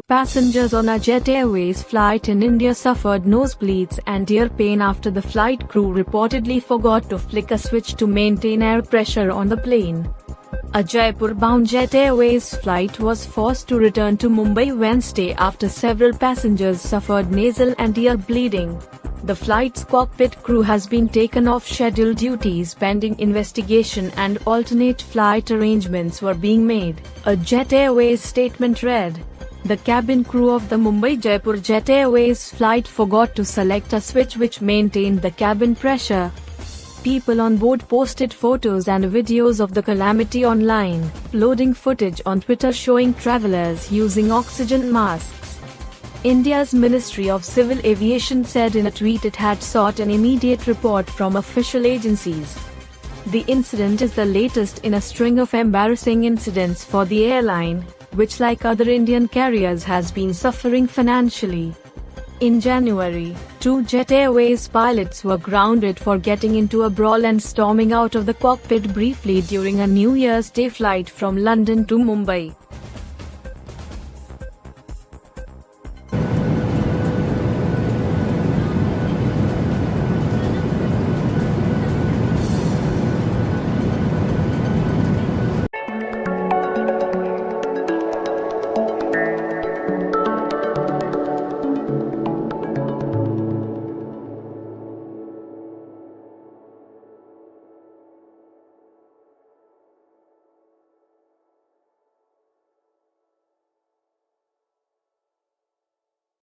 Passengers on a Jet Airways flight in India suffered nosebleeds and ear pain after the flight crew reportedly forgot to flick a switch to maintain air pressure on the plane. A Jaipur-bound Jet Airways flight was forced to return to Mumbai Wednesday after several passengers suffered nasal and ear bleeding. The flight's cockpit crew has been taken off scheduled duties pending investigation and alternate flight arrangements were being made, a Jet Airways statement read. The cabin crew of the Mumbai-Jaipur Jet Airways flight forgot to select a switch which maintained the cabin pressure. People on board posted photos and videos of the calamity online, uploading footage on Twitter showing travelers using oxygen masks. India's Ministry of Civil Aviation said in a tweet it had sought an immediate report from official agencies. The incident is the latest in a string of embarrassing incidents for the airline, which like other Indian carriers has been suffering financially. In January, 2 Jet Airways pilots were grounded for getting into a brawl and storming out of the cockpit briefly during a New Year's Day flight from London to Mumbai.